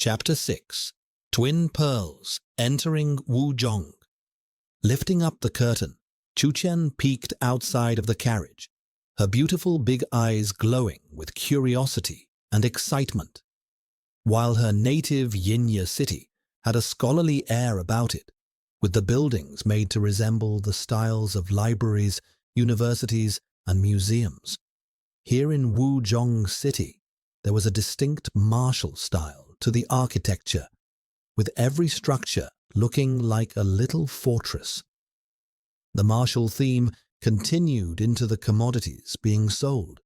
Chapter 6. Twin Pearls Entering Zhong. Lifting up the curtain, Qian peeked outside of the carriage, her beautiful big eyes glowing with curiosity and excitement. While her native Xianxia city had a scholarly air about it, with the buildings made to resemble the styles of libraries, universities, and museums. Here in Zhong city, there was a distinct martial style to the architecture, with every structure looking like a little fortress. The martial theme continued into the commodities being sold,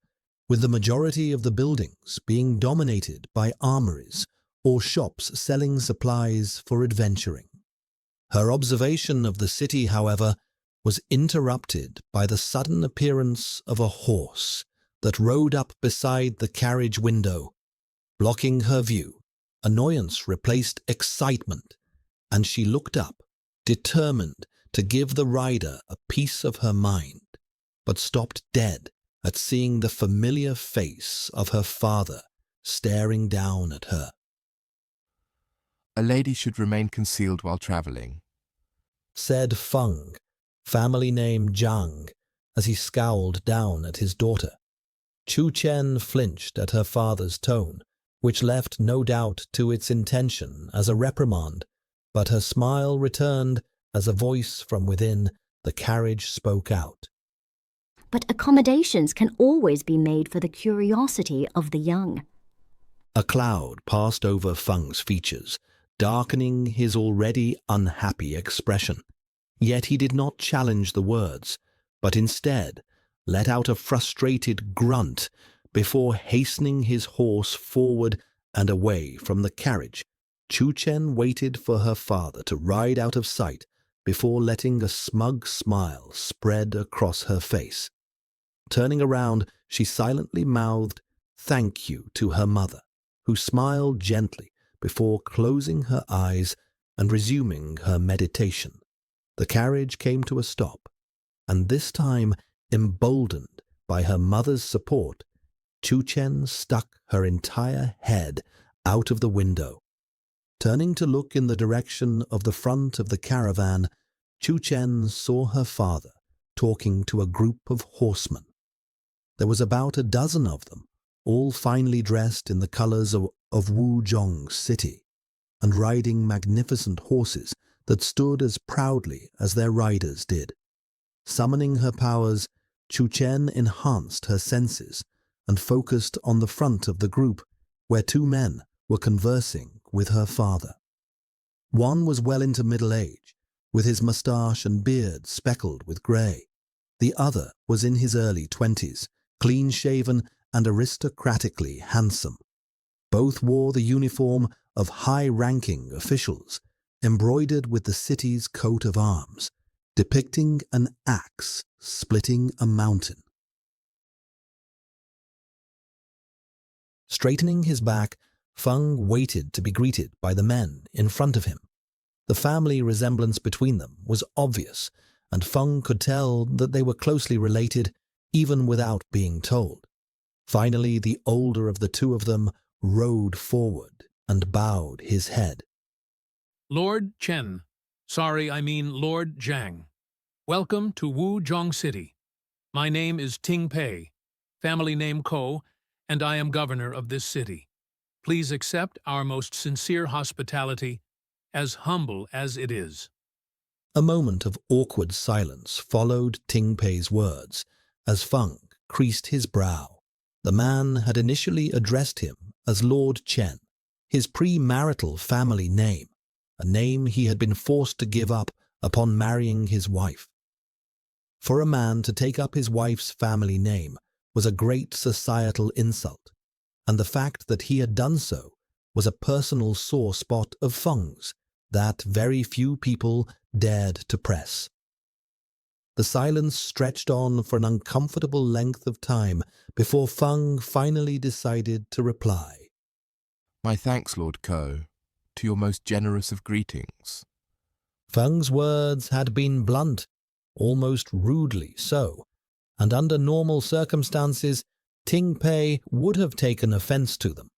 with the majority of the buildings being dominated by armories or shops selling supplies for adventuring. Her observation of the city, however, was interrupted by the sudden appearance of a horse that rode up beside the carriage window. Blocking her view, annoyance replaced excitement, and she looked up, determined to give the rider a piece of her mind, but stopped dead at seeing the familiar face of her father staring down at her. "A lady should remain concealed while traveling," said Feng, family name Zhong, as he scowled down at his daughter. Qian flinched at her father's tone, which left no doubt to its intention as a reprimand, but her smile returned as a voice from within the carriage spoke out. "But accommodations can always be made for the curiosity of the young." A cloud passed over Feng's features, darkening his already unhappy expression. Yet he did not challenge the words, but instead let out a frustrated grunt before hastening his horse forward and away from the carriage. Qian waited for her father to ride out of sight before letting a smug smile spread across her face. Turning around, she silently mouthed "thank you" to her mother, who smiled gently before closing her eyes and resuming her meditation. The carriage came to a stop, and this time, emboldened by her mother's support, Qian stuck her entire head out of the window. Turning to look in the direction of the front of the caravan, Qian saw her father talking to a group of horsemen. There was about a dozen of them, all finely dressed in the colors of Zhong city, and riding magnificent horses that stood as proudly as their riders did. Summoning her powers, Qian enhanced her senses and focused on the front of the group, where two men were conversing with her father. One was well into middle age, with his mustache and beard speckled with grey. The other was in his early 20s, clean-shaven and aristocratically handsome. Both wore the uniform of high-ranking officials, embroidered with the city's coat of arms, depicting an axe splitting a mountain. Straightening his back, Feng waited to be greeted by the men in front of him. The family resemblance between them was obvious, and Feng could tell that they were closely related even without being told. Finally, the older of the two of them rode forward and bowed his head. "Lord Chen. I mean Lord Zhang. Welcome to Zhong City. My name is Ting Pei, family name Ko, and I am governor of this city. Please accept our most sincere hospitality, as humble as it is." A moment of awkward silence followed Ting Pei's words, as Feng creased his brow. The man had initially addressed him as Lord Chen, his premarital family name, a name he had been forced to give up upon marrying his wife. For a man to take up his wife's family name was a great societal insult, and the fact that he had done so was a personal sore spot of Feng's that very few people dared to press. The silence stretched on for an uncomfortable length of time before Feng finally decided to reply. "My thanks, Lord Ko, to your most generous of greetings." Feng's words had been blunt, almost rudely so, and under normal circumstances, Ting Pei would have taken offense to them.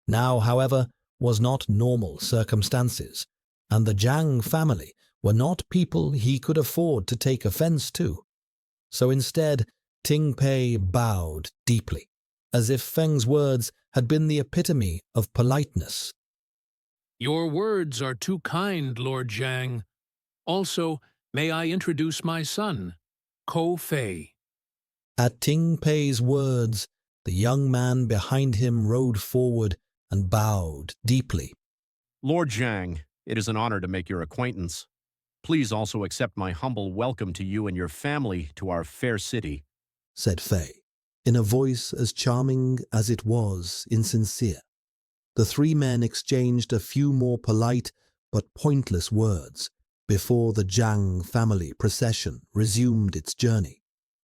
Now, however, was not normal circumstances, and the Zhang family were not people he could afford to take offense to. So instead, Ting Pei bowed deeply, as if Feng's words had been the epitome of politeness. Your words are too kind, Lord Zhang. Also, may I introduce my son, Ko Fei. At Ting Pei's words, the young man behind him rode forward and bowed deeply. Lord Zhang, it is an honor to make your acquaintance. Please also accept my humble welcome to you and your family to our fair city, said Fei, in a voice as charming as it was insincere. The three men exchanged a few more polite but pointless words before the Zhang family procession resumed its journey,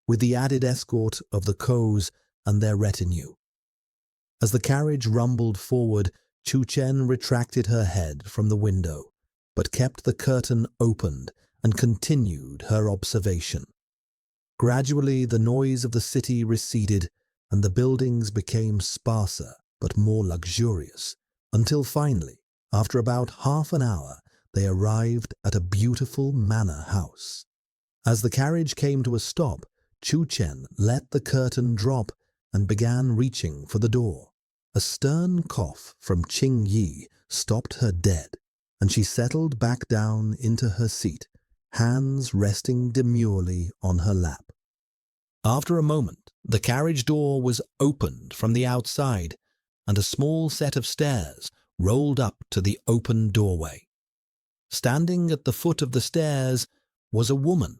with the added escort of the Kos and their retinue. As the carriage rumbled forward, Chu Chen retracted her head from the window, but kept the curtain opened and continued her observation. Gradually, the noise of the city receded, and the buildings became sparser but more luxurious, until finally, after about half an hour, they arrived at a beautiful manor house. As the carriage came to a stop, Chu Chen let the curtain drop and began reaching for the door. A stern cough from Qing Yi stopped her dead, and she settled back down into her seat, hands resting demurely on her lap. After a moment, the carriage door was opened from the outside, and a small set of stairs rolled up to the open doorway. Standing at the foot of the stairs was a woman,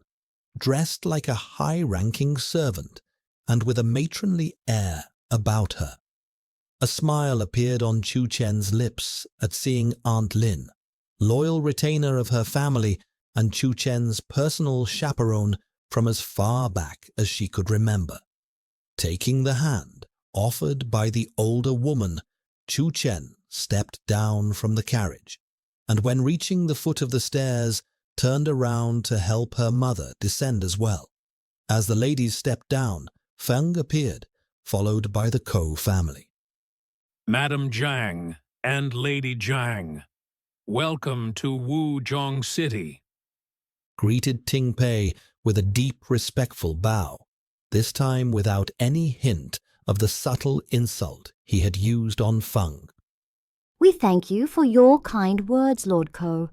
dressed like a high-ranking servant, and with a matronly air about her. A smile appeared on Chu Chen's lips at seeing Aunt Lin, loyal retainer of her family and Chu Chen's personal chaperone from as far back as she could remember. Taking the hand offered by the older woman, Chu Chen stepped down from the carriage, and when reaching the foot of the stairs, turned around to help her mother descend as well. As the ladies stepped down, Feng appeared, followed by the Ko family. Madam Zhang and Lady Zhang, welcome to Wuzhong City, greeted Ting Pei with a deep, respectful bow, this time without any hint of the subtle insult he had used on Feng. We thank you for your kind words, Lord Ko,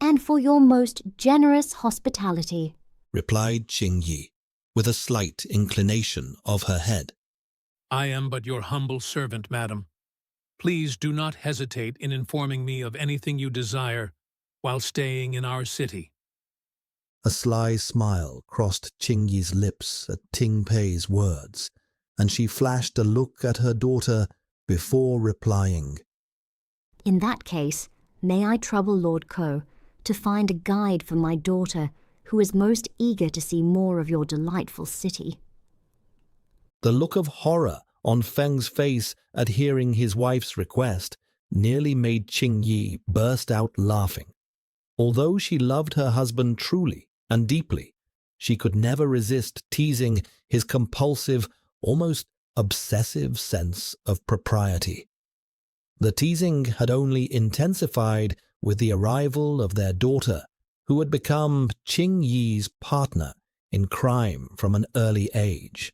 and for your most generous hospitality, replied Qing Yi, with a slight inclination of her head. I am but your humble servant, madam. Please do not hesitate in informing me of anything you desire while staying in our city. A sly smile crossed Qing Yi's lips at Ting Pei's words, and she flashed a look at her daughter before replying. In that case, may I trouble Lord Ko to find a guide for my daughter, who is most eager to see more of your delightful city. The look of horror on Feng's face at hearing his wife's request nearly made Qing Yi burst out laughing. Although she loved her husband truly and deeply, she could never resist teasing his compulsive, almost obsessive sense of propriety. The teasing had only intensified with the arrival of their daughter, who had become Qing Yi's partner in crime from an early age.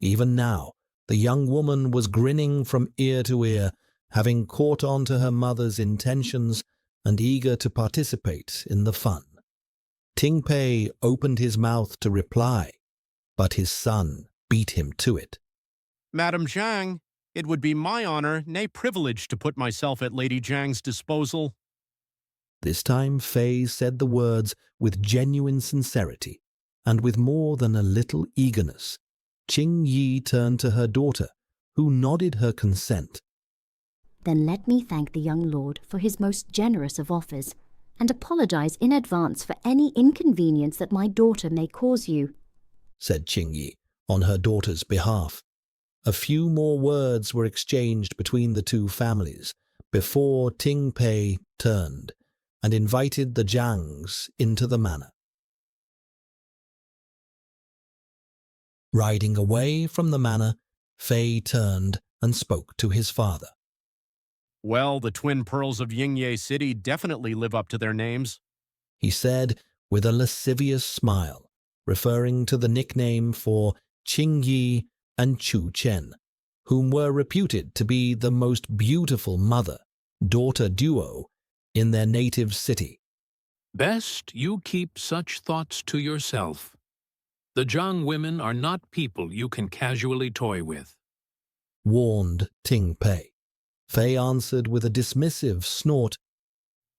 Even now, the young woman was grinning from ear to ear, having caught on to her mother's intentions and eager to participate in the fun. Ting Pei opened his mouth to reply, but his son beat him to it. Madam Zhang, it would be my honor, nay privilege, to put myself at Lady Zhang's disposal. This time Fei said the words with genuine sincerity, and with more than a little eagerness. Qing Yi turned to her daughter, who nodded her consent. Then let me thank the young lord for his most generous of offers, and apologize in advance for any inconvenience that my daughter may cause you, said Qing Yi on her daughter's behalf. A few more words were exchanged between the two families before Ting Pei turned and invited the Zhangs into the manor. Riding away from the manor, Fei turned and spoke to his father. Well, the twin pearls of Yingye City definitely live up to their names. he said with a lascivious smile, referring to the nickname for Qing Yi and Chu Chen, whom were reputed to be the most beautiful mother-daughter duo in their native city. Best you keep such thoughts to yourself. The Zhong women are not people you can casually toy with, warned Ting Pei. Fei answered with a dismissive snort.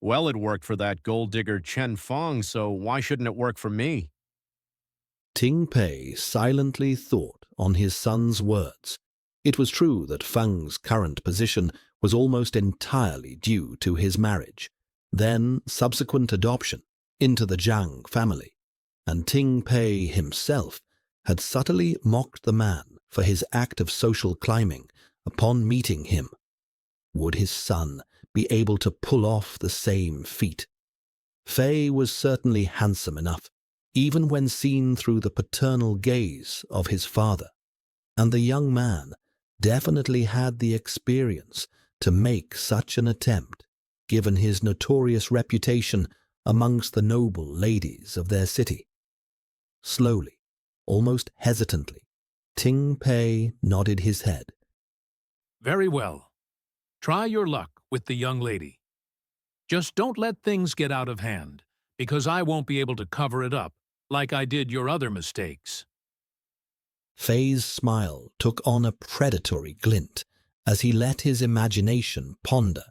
Well, it worked for that gold digger Chen Fong, so why shouldn't it work for me? Ting Pei silently thought on his son's words. It was true that Feng's current position was almost entirely due to his marriage, then subsequent adoption into the Zhang family, and Ting Pei himself had subtly mocked the man for his act of social climbing upon meeting him. Would his son be able to pull off the same feat? Fei was certainly handsome enough, even when seen through the paternal gaze of his father, and the young man definitely had the experience to make such an attempt, given his notorious reputation amongst the noble ladies of their city. Slowly, almost hesitantly, Ting Pei nodded his head. Very well. Try your luck with the young lady. Just don't let things get out of hand, because I won't be able to cover it up like I did your other mistakes. Fei's smile took on a predatory glint as he let his imagination ponder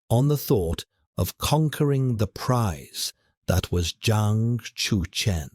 on the thought of conquering the prize that was Zhang Chu Chen.